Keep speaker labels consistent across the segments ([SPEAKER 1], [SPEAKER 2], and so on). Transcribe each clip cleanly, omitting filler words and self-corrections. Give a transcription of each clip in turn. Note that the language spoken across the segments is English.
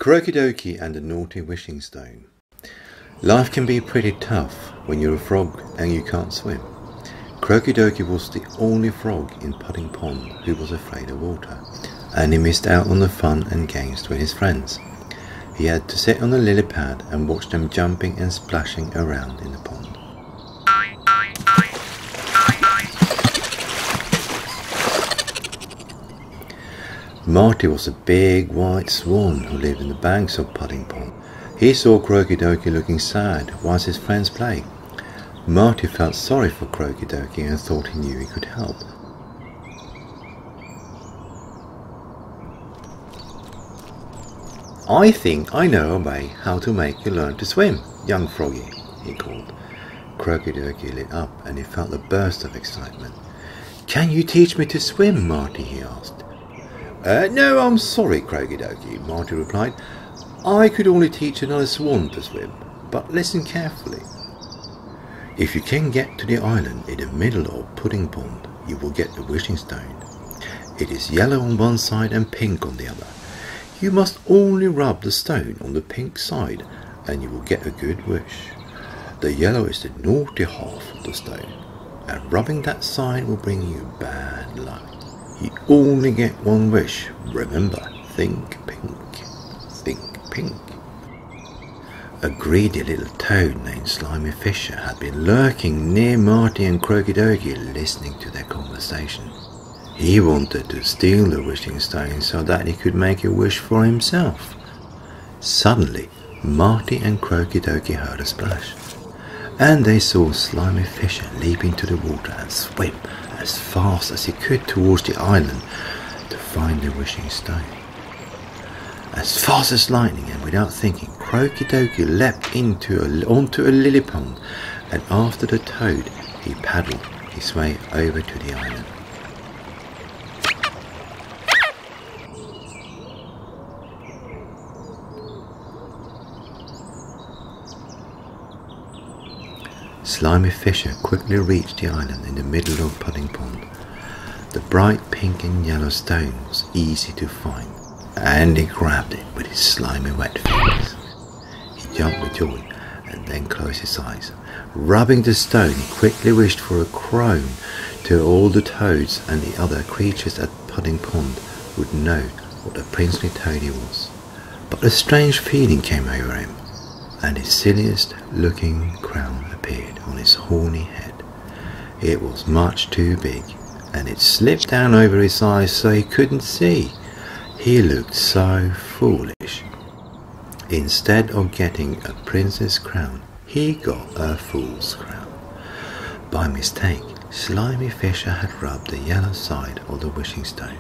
[SPEAKER 1] Croaky Dokey and the Naughty Wishing Stone. Life can be pretty tough when you're a frog and you can't swim. Croaky Dokey was the only frog in Pudding Pond who was afraid of water, and he missed out on the fun and games with his friends. He had to sit on the lily pad and watch them jumping and splashing around in the pond. Marty was a big white swan who lived in the banks of Pudding Pond. He saw Croaky Dokey looking sad whilst his friends played. Marty felt sorry for Croaky Dokey and thought he knew he could help. "I think I know a way how to make you learn to swim, young froggy," he called. Croaky Dokey lit up and he felt a burst of excitement. "Can you teach me to swim, Marty?" he asked. No, I'm sorry, Croaky Dokey," Marty replied. "I could only teach another swan to swim, but listen carefully. If you can get to the island in the middle of Pudding Pond, you will get the wishing stone. It is yellow on one side and pink on the other. You must only rub the stone on the pink side and you will get a good wish. The yellow is the naughty half of the stone, and rubbing that side will bring you bad luck. You only get one wish. Remember, think pink, think pink." A greedy little toad named Slimy Fisher had been lurking near Marty and Croaky Dokey, listening to their conversation. He wanted to steal the wishing stone so that he could make a wish for himself. Suddenly, Marty and Croaky Dokey heard a splash, and they saw Slimy Fisher leap into the water and swim as fast as he could towards the island to find the wishing stone. As fast as lightning and without thinking, Croaky Dokey leapt onto a lily pond, and after the toad he paddled his way over to the island. Slimy Fisher quickly reached the island in the middle of Pudding Pond. The bright pink and yellow stone was easy to find, and he grabbed it with his slimy wet fingers. He jumped with joy and then closed his eyes. Rubbing the stone, he quickly wished for a crown so all the toads and the other creatures at Pudding Pond would know what a princely toad he was. But a strange feeling came over him, and his silliest looking crown appeared on his horny head. It was much too big, and it slipped down over his eyes so he couldn't see. He looked so foolish. Instead of getting a prince's crown, he got a fool's crown. By mistake, Slimy Fisher had rubbed the yellow side of the wishing stone.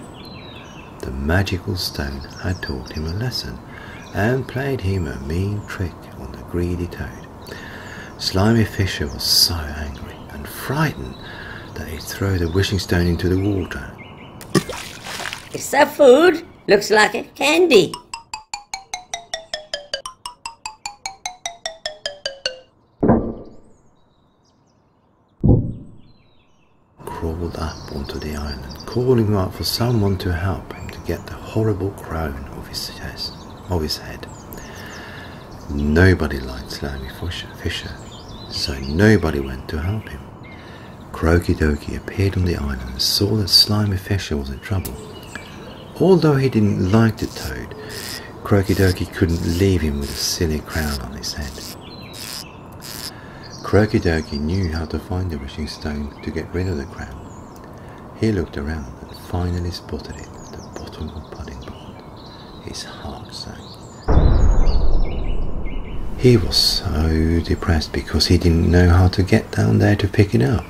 [SPEAKER 1] The magical stone had taught him a lesson and played him a mean trick on the greedy toad. Slimy Fisher was so angry and frightened that he threw the wishing stone into the water.
[SPEAKER 2] "Is that food? Looks like a candy."
[SPEAKER 1] Crawled up onto the island, calling out for someone to help him to get the horrible crown off his head. Nobody liked Slimy Fisher, so nobody went to help him. Croaky Dokey appeared on the island and saw that Slimy Fisher was in trouble. Although he didn't like the toad, Croaky Dokey couldn't leave him with a silly crown on his head. Croaky Dokey knew how to find the wishing stone to get rid of the crown. He looked around and finally spotted it at the bottom of Pudding Pond. His heart sank. He was so depressed because he didn't know how to get down there to pick it up.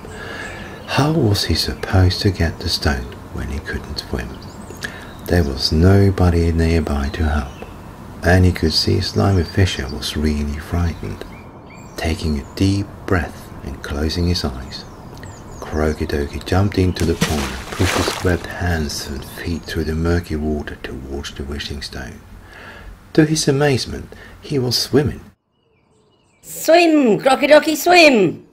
[SPEAKER 1] How was he supposed to get the stone when he couldn't swim? There was nobody nearby to help, and he could see Slimy Fisher was really frightened. Taking a deep breath and closing his eyes, Croaky Dokey jumped into the pond and pushed his webbed hands and feet through the murky water towards the wishing stone. To his amazement, he was swimming.
[SPEAKER 2] "Swim, Croaky Dokey, swim!"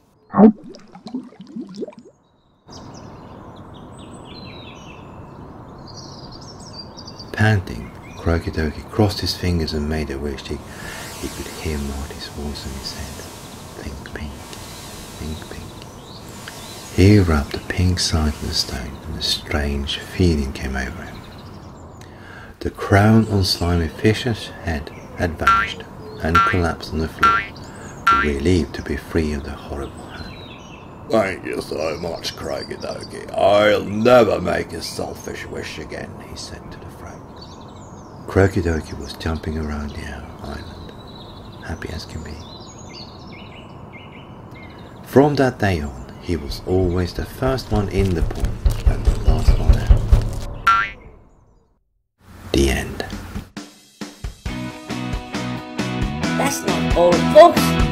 [SPEAKER 1] Panting, Croaky Dokey crossed his fingers and made a wish. He could hear Marty's voice and he said, "Think pink, think pink." He rubbed the pink side of the stone and a strange feeling came over him. The crown on Slimy Fisher's head had vanished and collapsed on the floor, relieved to be free of the horrible hand.
[SPEAKER 3] "Thank you so much, Croaky Dokey. I'll never make a selfish wish again," he said to the frog.
[SPEAKER 1] Croaky Dokey was jumping around the island, happy as can be. From that day on, he was always the first one in the pond and the last one out. The end.
[SPEAKER 2] That's not all, folks.